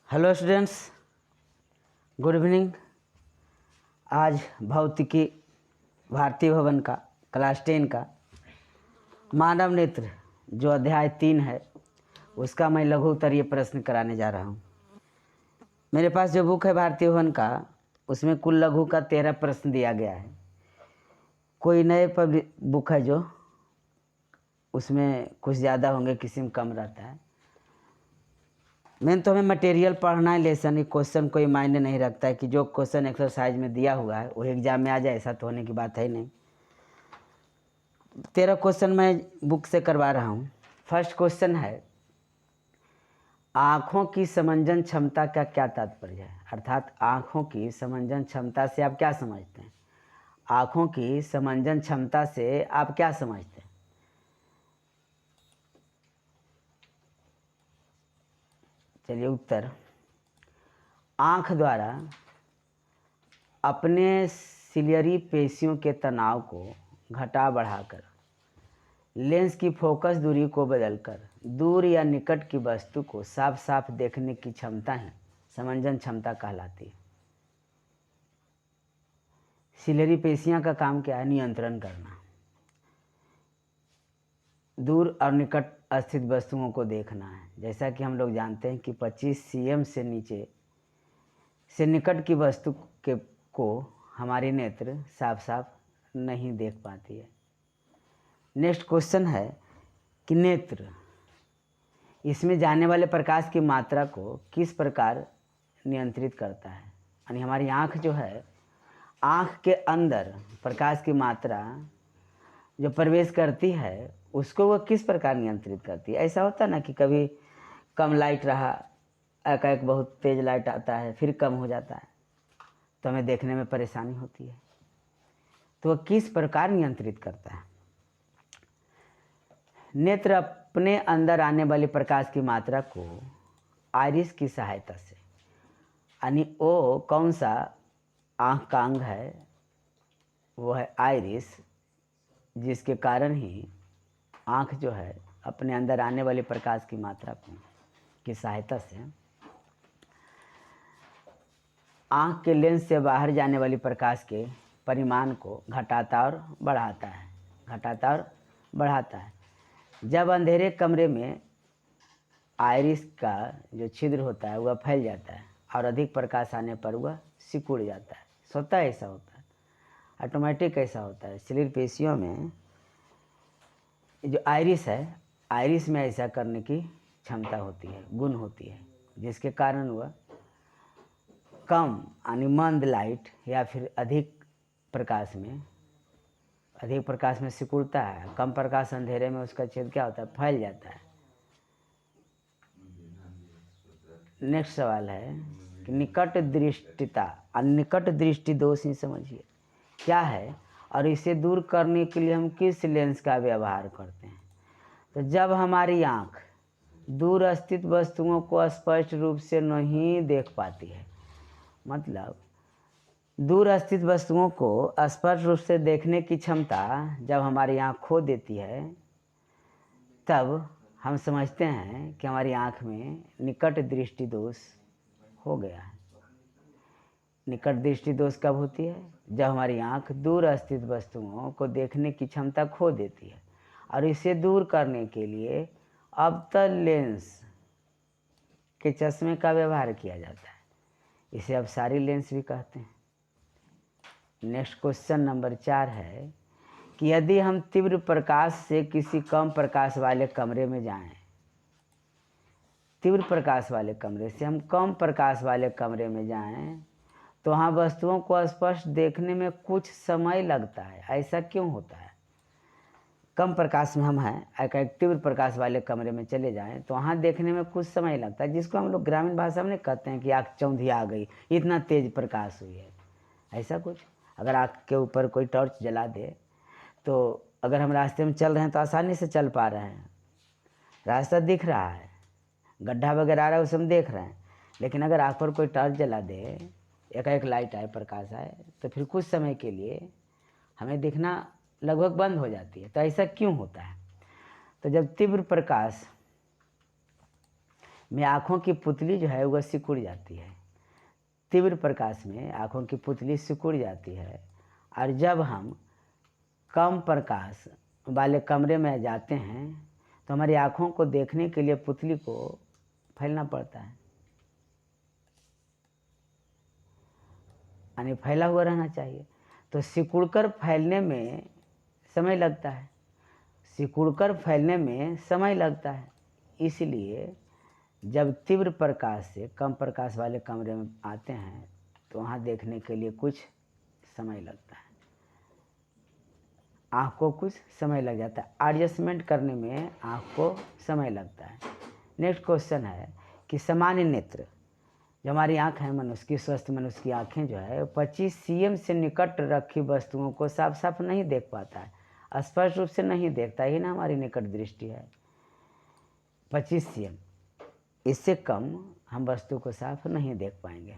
Hello students, good evening. आज भौतिकी भारतीय भवन का क्लास 10 का मानव नेत्र जो अध्याय 3 है उसका मैं लघु उत्तरीय प्रश्न कराने जा रहा हूँ। मेरे पास जो बुक है भारतीय भवन का, उसमें कुल लघु का 13 प्रश्न दिया गया है। कोई नए बुक है जो उसमें कुछ ज़्यादा होंगे, किसी में कम रहता है। मेन तो हमें मटेरियल पढ़ना है, लेसन ही क्वेश्चन कोई मायने नहीं रखता है कि जो क्वेश्चन एक्सरसाइज में दिया हुआ है वो एग्जाम में आ जाए, ऐसा तो होने की बात है नहीं। 13 क्वेश्चन मैं बुक से करवा रहा हूँ। फर्स्ट क्वेश्चन है, आँखों की समंजन क्षमता का क्या तात्पर्य है? अर्थात आँखों की समंजन क्षमता से आप क्या समझते हैं? आँखों की समंजन क्षमता से आप क्या समझते हैं? चलिए उत्तर, आँख द्वारा अपने सिलियरी पेशियों के तनाव को घटा बढ़ाकर लेंस की फोकस दूरी को बदलकर दूर या निकट की वस्तु को साफ साफ देखने की क्षमता ही समंजन क्षमता कहलाती है। सिलियरी पेशियां का काम क्या है? नियंत्रण करना, दूर और निकट स्थित वस्तुओं को देखना है। जैसा कि हम लोग जानते हैं कि 25 cm से नीचे से निकट की वस्तु को हमारी नेत्र साफ साफ नहीं देख पाती है। नेक्स्ट क्वेश्चन है कि नेत्र इसमें जाने वाले प्रकाश की मात्रा को किस प्रकार नियंत्रित करता है? यानी हमारी आँख जो है, आँख के अंदर प्रकाश की मात्रा जो प्रवेश करती है उसको वह किस प्रकार नियंत्रित करती है? ऐसा होता है ना कि कभी कम लाइट रहा, एकाएक बहुत तेज़ लाइट आता है, फिर कम हो जाता है, तो हमें देखने में परेशानी होती है। तो वह किस प्रकार नियंत्रित करता है? नेत्र अपने अंदर आने वाली प्रकाश की मात्रा को आइरिस की सहायता से, यानी वो कौन सा आँख का अंग है? वो है आइरिस, जिसके कारण ही आँख जो है अपने अंदर आने वाली प्रकाश की मात्रा की सहायता से आँख के लेंस से बाहर जाने वाली प्रकाश के परिमाण को घटाता और बढ़ाता है। जब अंधेरे कमरे में आइरिस का जो छिद्र होता है वह फैल जाता है और अधिक प्रकाश आने पर वह सिकुड़ जाता है। स्वतः ऐसा होता है, ऑटोमेटिक ऐसा होता है। सिलियरी पेशियों में जो आइरिस है, आइरिस में ऐसा करने की क्षमता होती है, गुण होती है, जिसके कारण वह कम यानी मंद लाइट या फिर अधिक प्रकाश में सिकुड़ता है। कम प्रकाश अंधेरे में उसका छेद क्या होता है? फैल जाता है। नेक्स्ट सवाल है कि निकट दृष्टिता और निकट दृष्टि दोष ही समझिए क्या है और इसे दूर करने के लिए हम किस लेंस का व्यवहार करते हैं? तो जब हमारी आँख दूर स्थित वस्तुओं को स्पष्ट रूप से नहीं देख पाती है, मतलब दूर स्थित वस्तुओं को स्पष्ट रूप से देखने की क्षमता जब हमारी आँख खो देती है, तब हम समझते हैं कि हमारी आँख में निकट दृष्टि दोष हो गया है। निकट दृष्टि दोष कब होती है? जब हमारी आँख दूर स्थित वस्तुओं को देखने की क्षमता खो देती है और इसे दूर करने के लिए अवतल लेंस के चश्मे का व्यवहार किया जाता है। इसे अपसारी लेंस भी कहते हैं। नेक्स्ट क्वेश्चन नंबर 4 है कि यदि हम तीव्र प्रकाश से किसी कम प्रकाश वाले कमरे में जाएं, तीव्र प्रकाश वाले कमरे से हम कम प्रकाश वाले कमरे में जाएं तो वहाँ वस्तुओं को स्पष्ट देखने में कुछ समय लगता है। ऐसा क्यों होता है? कम प्रकाश में हम हैं, एक तीव्र प्रकाश वाले कमरे में चले जाएं तो वहाँ देखने में कुछ समय लगता है, जिसको हम लोग ग्रामीण भाषा में कहते हैं कि आँख चौंधी आ गई, इतना तेज प्रकाश हुई है। ऐसा कुछ अगर आँख के ऊपर कोई टॉर्च जला दे तो अगर हम रास्ते में चल रहे हैं तो आसानी से चल पा रहे हैं, रास्ता दिख रहा है, गड्ढा वगैरह आ रहा है उसे हम देख रहे हैं। लेकिन अगर आँख पर कोई टॉर्च जला दे, एक लाइट आए, प्रकाश आए, तो फिर कुछ समय के लिए हमें दिखना लगभग बंद हो जाती है। तो ऐसा क्यों होता है? तो जब तीव्र प्रकाश में आँखों की पुतली जो है वह सिकुड़ जाती है। तीव्र प्रकाश में आँखों की पुतली सिकुड़ जाती है, और जब हम कम प्रकाश वाले कमरे में जाते हैं तो हमारी आँखों को देखने के लिए पुतली को फैलना पड़ता है, यानी फैला हुआ रहना चाहिए। तो सिकुड़कर फैलने में समय लगता है, सिकुड़कर फैलने में समय लगता है। इसलिए जब तीव्र प्रकाश से कम प्रकाश वाले कमरे में आते हैं तो वहाँ देखने के लिए कुछ समय लगता है, आँख को कुछ समय लग जाता है, एडजस्टमेंट करने में आँख को समय लगता है। नेक्स्ट क्वेश्चन है कि सामान्य नेत्र, जो हमारी आँख है मनुष्य की, स्वस्थ मनुष्य की आँखें जो है 25 cm से निकट रखी वस्तुओं को साफ साफ नहीं देख पाता है, स्पष्ट रूप से नहीं देखता, ही ना हमारी निकट दृष्टि है 25 cm, इससे कम हम वस्तु को साफ नहीं देख पाएंगे।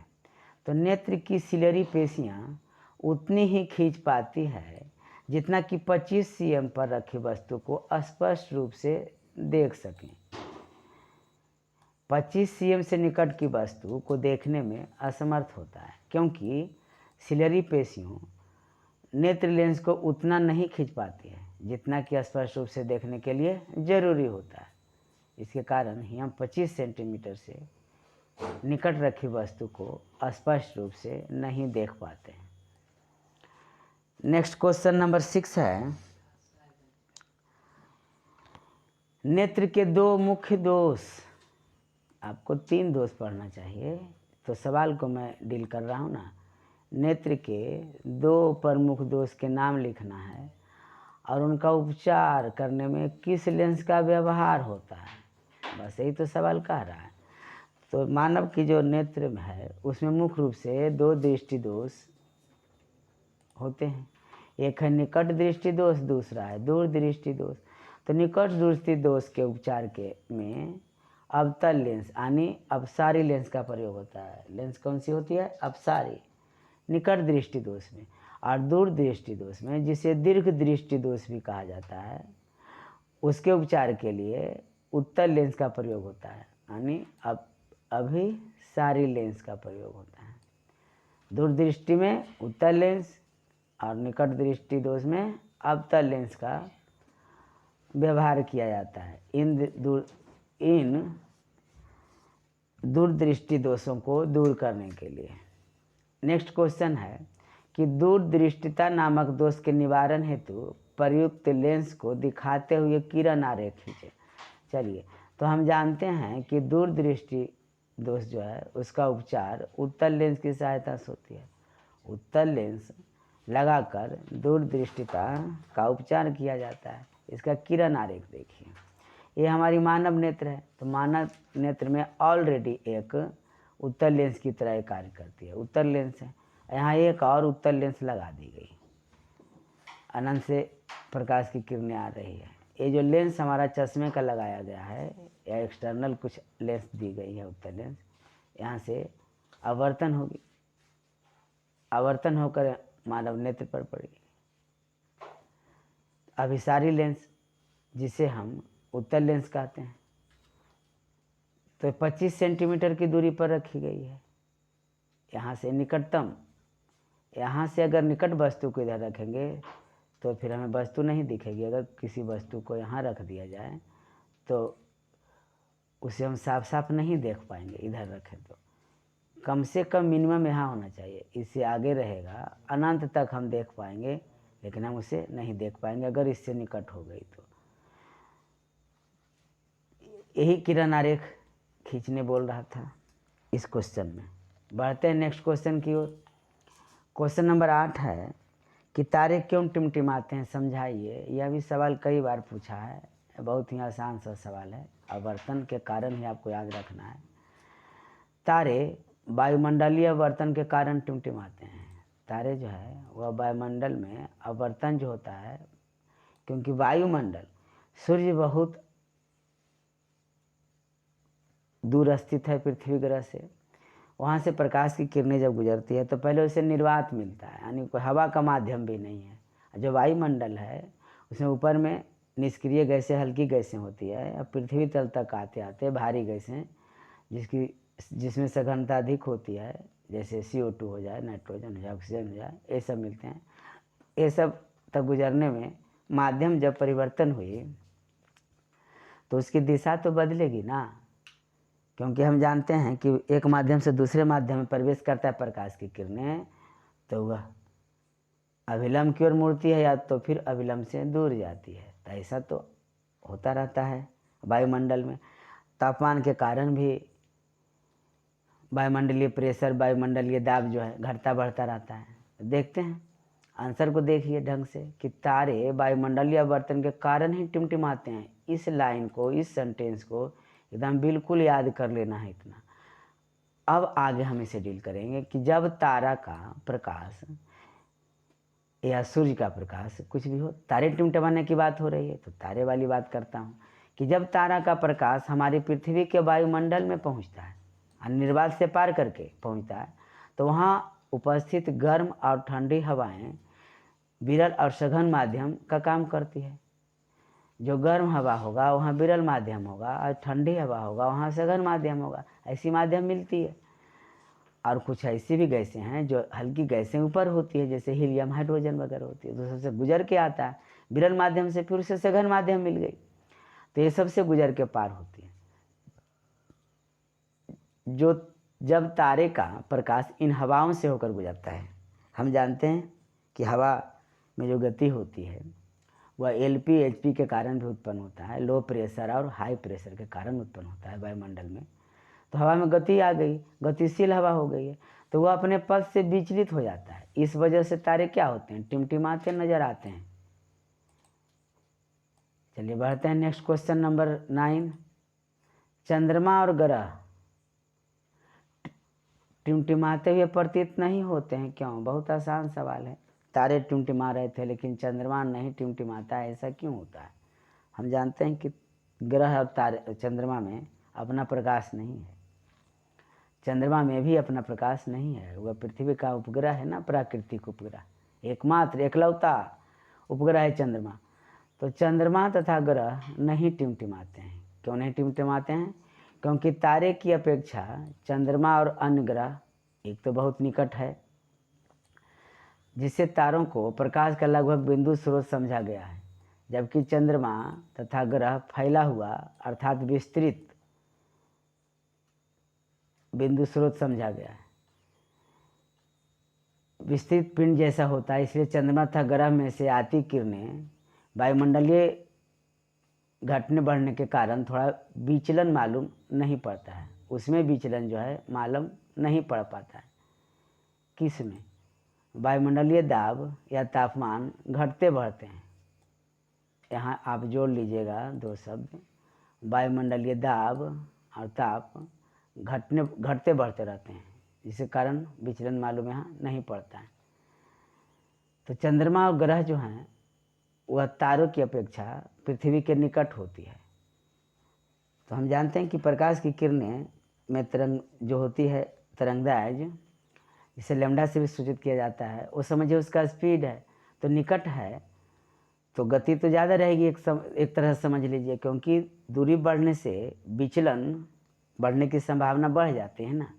तो नेत्र की सिलेरी पेशियाँ उतनी ही खींच पाती है जितना कि 25 cm पर रखी वस्तु को स्पष्ट रूप से देख सकें। 25 cm से निकट की वस्तु को देखने में असमर्थ होता है, क्योंकि सिलेरी पेशियों नेत्र लेंस को उतना नहीं खींच पाती है जितना कि स्पष्ट रूप से देखने के लिए जरूरी होता है। इसके कारण ही हम 25 सेंटीमीटर से निकट रखी वस्तु को स्पष्ट रूप से नहीं देख पाते हैं। नेक्स्ट क्वेश्चन नंबर 6 है, नेत्र के 2 मुख्य दोष। आपको 3 दोष पढ़ना चाहिए, तो सवाल को मैं डील कर रहा हूँ ना। नेत्र के 2 प्रमुख दोष के नाम लिखना है और उनका उपचार करने में किस लेंस का व्यवहार होता है, बस यही तो सवाल कह रहा है। तो मानव की जो नेत्र में है उसमें मुख्य रूप से 2 दृष्टि दोष होते हैं, एक है निकट दृष्टि दोष, दूसरा है दूर दृष्टि दोष। तो निकट दृष्टि दोष के उपचार के में अवतल लेंस यानी अपसारी लेंस का प्रयोग होता है। लेंस कौन सी होती है? अपसारी, निकट दृष्टि दोष में। और दूर दृष्टि दोष में, जिसे दीर्घ दृष्टि दोष भी कहा जाता है, उसके उपचार के लिए उत्तल लेंस का प्रयोग होता है, यानी अभिसारी लेंस का प्रयोग होता है। दूर दृष्टि में उत्तल लेंस और निकट दृष्टि दोष में अवतल लेंस का व्यवहार किया जाता है इन दूरदृष्टि दोषों को दूर करने के लिए। नेक्स्ट क्वेश्चन है कि दूरदृष्टिता नामक दोष के निवारण हेतु प्रयुक्त लेंस को दिखाते हुए किरण आरेख खींचे। चलिए, तो हम जानते हैं कि दूरदृष्टि दोष जो है उसका उपचार उत्तल लेंस की सहायता से होती है। उत्तल लेंस लगाकर दूरदृष्टिता का उपचार किया जाता है। इसका किरण आरेख देखिए, ये हमारी मानव नेत्र है। तो मानव नेत्र में ऑलरेडी एक उत्तल लेंस की तरह कार्य करती है, उत्तल लेंस है। यहाँ एक और उत्तल लेंस लगा दी गई, अनंत से प्रकाश की किरणें आ रही है। ये जो लेंस हमारा चश्मे का लगाया गया है, या एक्सटर्नल कुछ लेंस दी गई है उत्तल लेंस, यहाँ से आवर्तन होगी, आवर्तन होकर मानव नेत्र पर पड़ेगी। अभिसारी लेंस, जिसे हम उत्तल लेंस कहते हैं, तो 25 सेंटीमीटर की दूरी पर रखी गई है। यहाँ से निकटतम, यहाँ से अगर निकट वस्तु को इधर रखेंगे तो फिर हमें वस्तु नहीं दिखेगी। अगर किसी वस्तु को यहाँ रख दिया जाए तो उसे हम साफ साफ नहीं देख पाएंगे, इधर रखें तो। कम से कम मिनिमम यहाँ होना चाहिए, इससे आगे रहेगा अनंत तक हम देख पाएंगे, लेकिन हम उसे नहीं देख पाएंगे अगर इससे निकट हो गई तो। यही किरण आरेख खींचने बोल रहा था इस क्वेश्चन में। बढ़ते हैं नेक्स्ट क्वेश्चन की ओर। क्वेश्चन नंबर 8 है कि तारे क्यों टिमटिमाते हैं, समझाइए। यह भी सवाल कई बार पूछा है, बहुत ही आसान सा सवाल है। आवर्तन के कारण ही आपको याद रखना है। तारे वायुमंडलीय आवर्तन के कारण टिमटिमाते हैं। तारे जो है वह वायुमंडल में आवर्तन जो होता है, क्योंकि वायुमंडल सूर्य बहुत दूर स्थित है पृथ्वी ग्रह से, वहाँ से प्रकाश की किरणें जब गुजरती है तो पहले उसे निर्वात मिलता है, यानी कोई हवा का माध्यम भी नहीं है। जो वायुमंडल है उसमें ऊपर में निष्क्रिय गैसें, हल्की गैसें होती है, और पृथ्वी तल तक आते आते भारी गैसें जिसमें सघनता अधिक होती है, जैसे CO2 हो जाए, नाइट्रोजन हो जाए, ऑक्सीजन हो जाए, ये सब मिलते हैं। ये सब तक गुजरने में माध्यम जब परिवर्तन हुई तो उसकी दिशा तो बदलेगी ना, क्योंकि हम जानते हैं कि एक माध्यम से दूसरे माध्यम में प्रवेश करता है प्रकाश की किरणें, तो वह अभिलंब की ओर मुड़ती है या तो फिर अभिलंब से दूर जाती है। तो ऐसा तो होता रहता है वायुमंडल में। तापमान के कारण भी वायुमंडलीय प्रेशर, वायुमंडलीय दाब जो है घटता बढ़ता रहता है। देखते हैं, आंसर को देखिए ढंग से कि तारे वायुमंडलीय आवर्तन के कारण ही टिमटिमाते हैं। इस लाइन को, इस सेंटेंस को एकदम बिल्कुल याद कर लेना है इतना। अब आगे हम इसे डील करेंगे कि जब तारा का प्रकाश या सूर्य का प्रकाश, कुछ भी हो, तारे टिमटिमाने की बात हो रही है तो तारे वाली बात करता हूँ कि जब तारा का प्रकाश हमारी पृथ्वी के वायुमंडल में पहुँचता है, निर्वात से पार करके पहुँचता है, तो वहाँ उपस्थित गर्म और ठंडी हवाएं विरल और सघन माध्यम का काम करती है। जो गर्म हवा होगा वहाँ विरल माध्यम होगा, और ठंडी हवा होगा वहाँ सघन माध्यम होगा। ऐसी माध्यम मिलती है। और कुछ ऐसी भी गैसें हैं जो हल्की गैसें ऊपर होती है, जैसे हीलियम, हाइड्रोजन वगैरह होती है, दूसरे से गुजर के आता है विरल माध्यम से, फिर उसे सघन माध्यम मिल गई, तो ये सबसे गुजर के पार होती है। जब तारे का प्रकाश इन हवाओं से होकर गुजरता है, हम जानते हैं कि हवा में जो गति होती है वह LP HP के कारण भी उत्पन्न होता है, लो प्रेशर और हाई प्रेशर के कारण उत्पन्न होता है वायुमंडल में। तो हवा में गति आ गई, गतिशील हवा हो गई है, तो वह अपने पथ से विचलित हो जाता है। इस वजह से तारे क्या होते हैं, टिमटिमाते नजर आते हैं। चलिए बढ़ते हैं नेक्स्ट क्वेश्चन नंबर 9। चंद्रमा और ग्रह टिमटिमाते हुए प्रतीत नहीं होते हैं, क्यों? बहुत आसान सवाल है। तारे टिमटिमा रहे थे लेकिन चंद्रमा नहीं टिमटिमाता है, ऐसा क्यों होता है? हम जानते हैं कि ग्रह और तारे, चंद्रमा में अपना प्रकाश नहीं है, चंद्रमा में भी अपना प्रकाश नहीं है। वह पृथ्वी का उपग्रह है ना, प्राकृतिक उपग्रह, एकमात्र एकलौता उपग्रह है चंद्रमा। तो चंद्रमा तथा ग्रह नहीं टिमटिमाते हैं। क्यों नहीं टिमटिमाते हैं? क्योंकि तारे की अपेक्षा चंद्रमा और अन्य ग्रह एक तो बहुत निकट है, जिससे तारों को प्रकाश का लगभग बिंदु स्रोत समझा गया है, जबकि चंद्रमा तथा ग्रह फैला हुआ अर्थात विस्तृत बिंदु स्रोत समझा गया है। विस्तृत पिंड जैसा होता है, इसलिए चंद्रमा तथा ग्रह में से आती किरणें वायुमंडलीय घटने बढ़ने के कारण थोड़ा विचलन मालूम नहीं पड़ता है, उसमें विचलन जो है मालूम नहीं पड़ पाता है। किस में? वायुमंडलीय दाब या तापमान घटते बढ़ते हैं। यहाँ आप जोड़ लीजिएगा दो शब्द, वायुमंडलीय दाब और ताप घटते बढ़ते रहते हैं, जिसके कारण विचलन मालूम यहाँ नहीं पड़ता है। तो चंद्रमा और ग्रह जो हैं वह तारों की अपेक्षा पृथ्वी के निकट होती है। तो हम जानते हैं कि प्रकाश की किरणें में तरंग जो होती है, तरंगदैर्घ्य, जिसे लैम्डा से भी सूचित किया जाता है, वो समझिए उसका स्पीड है। तो निकट है तो गति तो ज़्यादा रहेगी, एक तरह से समझ लीजिए, क्योंकि दूरी बढ़ने से विचलन बढ़ने की संभावना बढ़ जाती है ना।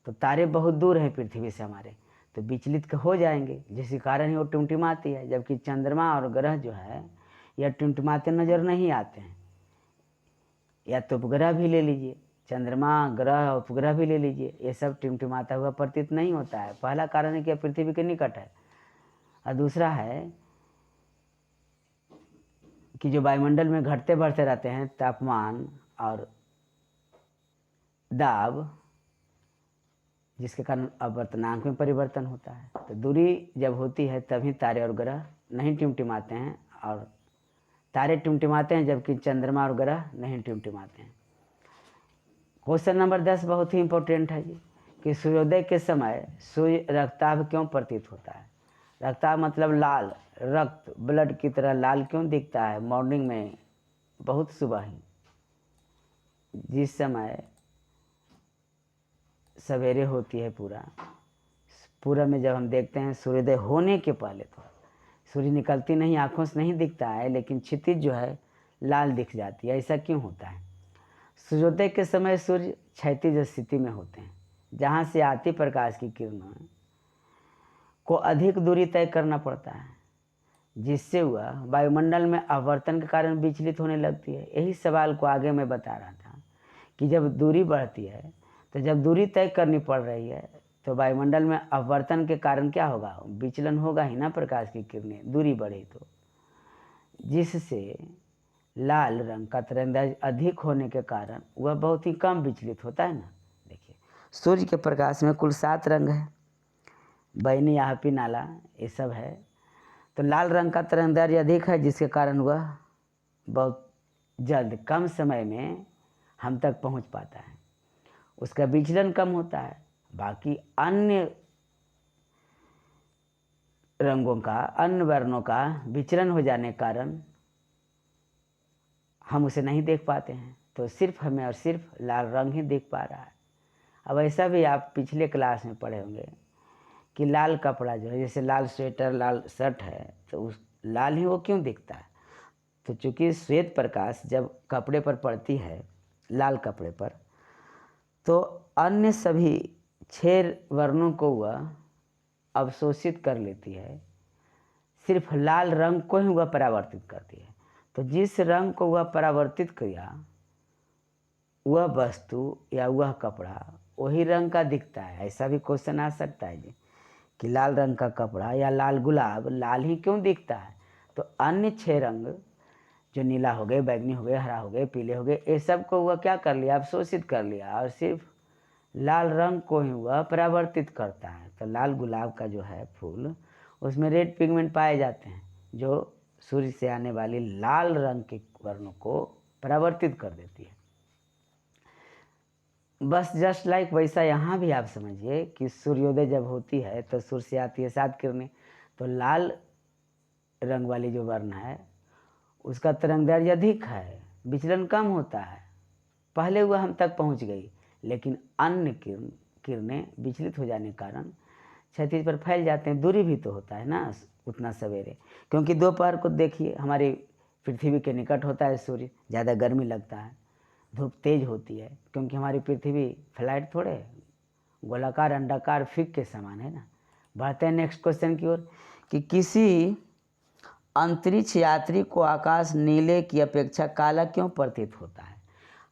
तो तारे बहुत दूर हैं पृथ्वी से हमारे, तो विचलित हो जाएंगे, जिसके कारण ही वो टिमटिमाती है। जबकि चंद्रमा और ग्रह जो है यह टिमटिमाते नज़र नहीं आते हैं। या तो उपग्रह भी ले लीजिए, चंद्रमा, ग्रह, उपग्रह भी ले लीजिए, ये सब टिमटिमाता हुआ प्रतीत नहीं होता है। पहला कारण है कि पृथ्वी के निकट है, और दूसरा है कि जो वायुमंडल में घटते बढ़ते रहते हैं तापमान और दाब, जिसके कारण अपवर्तनांक में परिवर्तन होता है। तो दूरी जब होती है तभी तारे और ग्रह नहीं टिमटिमाते हैं, और तारे टिमटिमाते हैं जबकि चंद्रमा और ग्रह नहीं टिमटिमाते हैं। क्वेश्चन नंबर 10 बहुत ही इंपॉर्टेंट है जी, कि सूर्योदय के समय सूर्य रक्ताभ क्यों प्रतीत होता है? रक्ताभ मतलब लाल, रक्त, ब्लड की तरह लाल क्यों दिखता है मॉर्निंग में, बहुत सुबह ही, जिस समय सवेरे होती है पूरा में जब हम देखते हैं सूर्योदय होने के पहले, तो सूर्य निकलती नहीं, आँखों से नहीं दिखता है, लेकिन क्षितिज जो है लाल दिख जाती है। ऐसा क्यों होता है? सूर्योदय के समय सूर्य क्षैतिज स्थिति में होते हैं, जहाँ से आती प्रकाश की किरणों को अधिक दूरी तय करना पड़ता है, जिससे वह वायुमंडल में आवर्तन के कारण विचलित होने लगती है। यही सवाल को आगे मैं बता रहा था कि जब दूरी बढ़ती है, तो जब दूरी तय करनी पड़ रही है तो वायुमंडल में आवर्तन के कारण क्या होगा, विचलन होगा ही ना, प्रकाश की किरणें दूरी बढ़े तो, जिससे लाल रंग का तरंगदैर्घ्य अधिक होने के कारण वह बहुत ही कम विचलित होता है ना। देखिए, सूर्य के प्रकाश में कुल 7 रंग है, बैनी, आहपी, नाला, ये सब है। तो लाल रंग का तरंगदैर्घ्य अधिक है, जिसके कारण वह बहुत जल्द कम समय में हम तक पहुंच पाता है, उसका विचलन कम होता है। बाकी अन्य रंगों का, अन्य वर्णों का विचलन हो जाने के कारण हम उसे नहीं देख पाते हैं, तो सिर्फ हमें और सिर्फ लाल रंग ही देख पा रहा है। अब ऐसा भी आप पिछले क्लास में पढ़े होंगे कि लाल कपड़ा जो है, जैसे लाल स्वेटर, लाल शर्ट है, तो उस लाल ही वो क्यों दिखता है, तो चूँकि श्वेत प्रकाश जब कपड़े पर पड़ती है, लाल कपड़े पर, तो अन्य सभी 6 वर्णों को वह अवशोषित कर लेती है, सिर्फ लाल रंग को ही वह परावर्तित करती है। तो जिस रंग को वह परावर्तित किया, वह वस्तु या वह कपड़ा वही रंग का दिखता है। ऐसा भी क्वेश्चन आ सकता है जी कि लाल रंग का कपड़ा या लाल गुलाब लाल ही क्यों दिखता है, तो अन्य 6 रंग जो नीला हो गए, बैगनी हो गए, हरा हो गए, पीले हो गए, ये सब को वह क्या कर लिया, अवशोषित कर लिया, और सिर्फ लाल रंग को ही वह परावर्तित करता है। तो लाल गुलाब का जो है फूल, उसमें रेड पिगमेंट पाए जाते हैं, जो सूर्य से आने वाली लाल रंग के वर्णों को परावर्तित कर देती है। बस जस्ट लाइक वैसा यहाँ भी आप समझिए कि सूर्योदय जब होती है तो सूर्य से आती है 7 किरणें, तो लाल रंग वाली जो वर्ण है उसका तरंगदैर्घ्य अधिक है, विचलन कम होता है, पहले वह हम तक पहुँच गई, लेकिन अन्य किरणें विचलित हो जाने के कारण क्षैतिज पर फैल जाते हैं। दूरी भी तो होता है ना उतना सवेरे, क्योंकि दोपहर को देखिए हमारी पृथ्वी के निकट होता है सूर्य, ज़्यादा गर्मी लगता है, धूप तेज होती है, क्योंकि हमारी पृथ्वी फ्लैट थोड़े गोलाकार अंडाकार फिग के समान है ना। बढ़ते हैं नेक्स्ट क्वेश्चन की ओर कि किसी अंतरिक्ष यात्री को आकाश नीले की अपेक्षा काला क्यों प्रतीत होता है।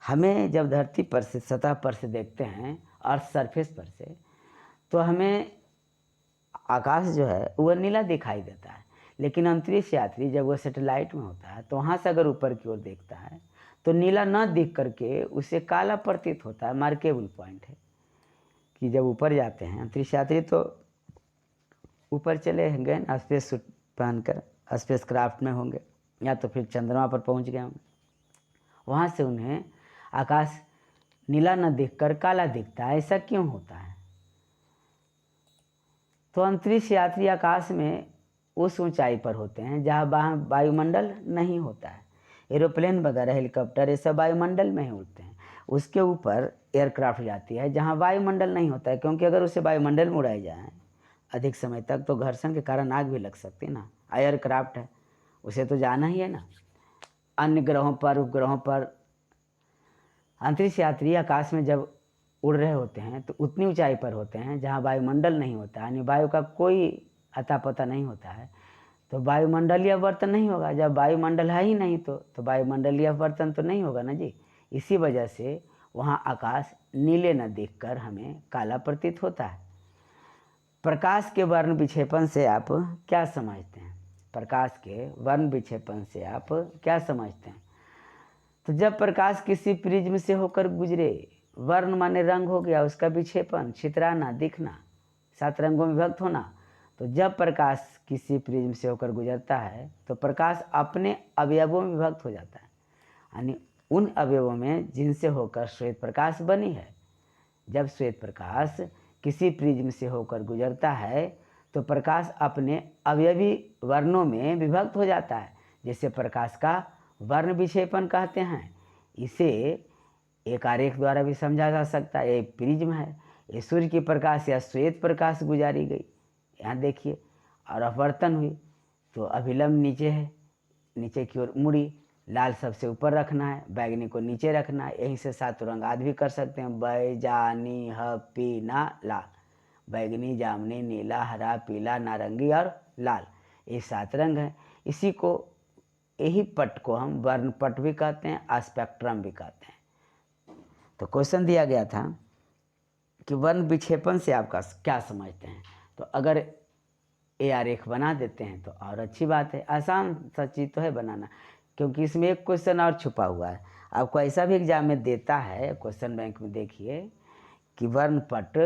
हमें जब धरती पर से, सतह पर से देखते हैं, अर्थ सरफेस पर से, तो हमें आकाश जो है वह नीला दिखाई देता है, लेकिन अंतरिक्ष यात्री जब वह सैटेलाइट में होता है तो वहाँ से अगर ऊपर की ओर देखता है तो नीला न दिख करके उसे काला प्रतीत होता है। मार्केबल पॉइंट है कि जब ऊपर जाते हैं अंतरिक्ष यात्री, तो ऊपर चले गए ना, स्पेस सूट पहनकर स्पेस क्राफ्ट में होंगे, या तो फिर चंद्रमा पर पहुंच गए होंगे, वहाँ से उन्हें आकाश नीला न दिखकर काला दिखता है। ऐसा क्यों होता है, तो अंतरिक्ष यात्री आकाश में उस ऊंचाई पर होते हैं जहाँ वायुमंडल नहीं होता है। एरोप्लेन वगैरह, हेलीकॉप्टर, ये सब वायुमंडल में ही उड़ते हैं। उसके ऊपर एयरक्राफ्ट जाती है जहाँ वायुमंडल नहीं होता है, क्योंकि अगर उसे वायुमंडल में उड़ाई जाए अधिक समय तक तो घर्षण के कारण आग भी लग सकती है ना। एयरक्राफ्ट है, उसे तो जाना ही है ना। अन्य ग्रहों पर, उपग्रहों पर अंतरिक्ष यात्री आकाश में जब उड़ रहे होते हैं तो उतनी ऊंचाई पर होते हैं जहाँ वायुमंडल नहीं होता, यानी वायु का कोई अता पता नहीं होता है, तो वायुमंडलीय आवर्तन नहीं होगा। जब वायुमंडल है ही नहीं तो वायुमंडलीय आवर्तन तो नहीं होगा ना जी। इसी वजह से वहाँ आकाश नीले न देखकर हमें काला प्रतीत होता है। प्रकाश के वर्ण विक्षेपण से आप क्या समझते हैं, प्रकाश के वर्ण विक्षेपण से आप क्या समझते हैं, तो जब प्रकाश किसी प्रिज्म से होकर गुजरे, वर्ण माने रंग हो गया, उसका विक्षेपण, छितराना, दिखना, 7 रंगों में विभक्त होना, तो जब प्रकाश किसी प्रिज्म से होकर गुजरता है तो प्रकाश अपने अवयवों में विभक्त हो जाता है, यानी उन अवयवों में जिनसे होकर श्वेत प्रकाश बनी है। जब श्वेत प्रकाश किसी प्रिज्म से होकर गुजरता है तो प्रकाश अपने अवयवी वर्णों में विभक्त हो जाता है, जिसे प्रकाश का वर्ण विक्षेपण कहते हैं। इसे एक आरेख द्वारा भी समझा जा सकता है। ये प्रिज्म है, ये सूर्य की प्रकाश या श्वेत प्रकाश गुजारी गई, यहाँ देखिए, और अपवर्तन हुई तो अभिलंब नीचे है, नीचे की ओर मुड़ी, लाल सबसे ऊपर रखना है, बैगनी को नीचे रखना है। यहीं से 7 रंग आदि भी कर सकते हैं, बैजानी ह पीना लाल, बैगनी जामुनी नीला हरा पीला नारंगी और लाल, ये 7 रंग हैं। इसी को यही पट को हम वर्ण पट भी कहते हैं, स्पेक्ट्रम भी कहते हैं। तो क्वेश्चन दिया गया था कि वर्ण विक्षेपण से आपका क्या समझते हैं। तो अगर ये आरेख बना देते हैं तो और अच्छी बात है, आसान सा चीज़ तो है बनाना, क्योंकि इसमें एक क्वेश्चन और छुपा हुआ है। आपको ऐसा भी एग्जाम में देता है, क्वेश्चन बैंक में देखिए कि वर्णपट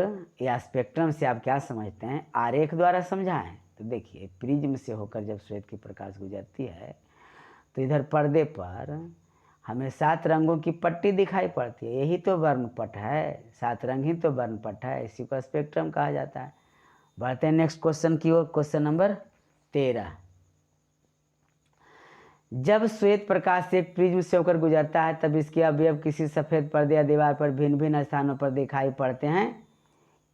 या स्पेक्ट्रम से आप क्या समझते हैं, आरेख द्वारा समझाएं। तो देखिए प्रिज्म से होकर जब श्वेत की प्रकाश गुजरती है तो इधर पर्दे पर हमें 7 रंगों की पट्टी दिखाई पड़ती है, यही तो वर्णपट है, 7 रंग ही तो वर्णपट है, इसी को स्पेक्ट्रम कहा जाता है। बढ़ते हैं नेक्स्ट क्वेश्चन की ओर। Question number 13। जब श्वेत प्रकाश एक प्रिज्म से होकर गुजरता है तब इसके अवयव किसी सफ़ेद पर्दे या दीवार पर भिन्न भिन्न स्थानों पर दिखाई पड़ते हैं,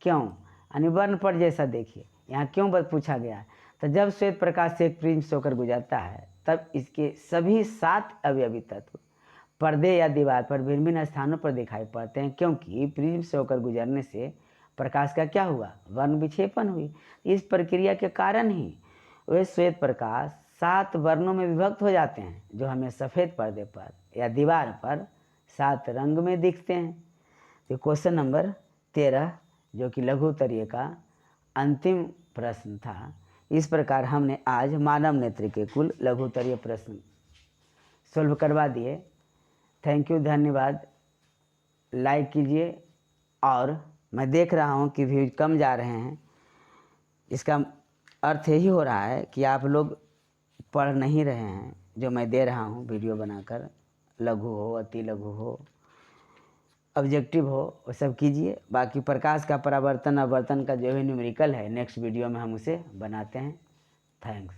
क्यों? यानी वर्णपट जैसा देखिए यहाँ क्यों पूछा गया है। तो जब श्वेत प्रकाश से एक प्रिज्म से होकर गुजरता है तब इसके सभी 7 अवयवी तत्व पर्दे या दीवार पर भिन्न भिन्न स्थानों पर दिखाई पड़ते हैं, क्योंकि प्रिज्म से होकर गुजरने से प्रकाश का क्या हुआ, वर्ण विक्षेपण हुई। इस प्रक्रिया के कारण ही वे श्वेत प्रकाश 7 वर्णों में विभक्त हो जाते हैं, जो हमें सफ़ेद पर्दे पर या दीवार पर 7 रंग में दिखते हैं। तो क्वेश्चन नंबर 13 जो कि लघु उत्तरीय का अंतिम प्रश्न था। इस प्रकार हमने आज मानव नेत्र के कुल लघु उत्तरीय प्रश्न सॉल्व करवा दिए। थैंक यू, धन्यवाद। लाइक कीजिए। और मैं देख रहा हूँ कि व्यूज कम जा रहे हैं, इसका अर्थ यही हो रहा है कि आप लोग पढ़ नहीं रहे हैं जो मैं दे रहा हूँ वीडियो बनाकर, लघु हो अति लघु हो ऑब्जेक्टिव हो वो सब कीजिए। बाकी प्रकाश का परावर्तन आवर्तन का जो भी न्यूमेरिकल है नेक्स्ट वीडियो में हम उसे बनाते हैं। थैंक्स।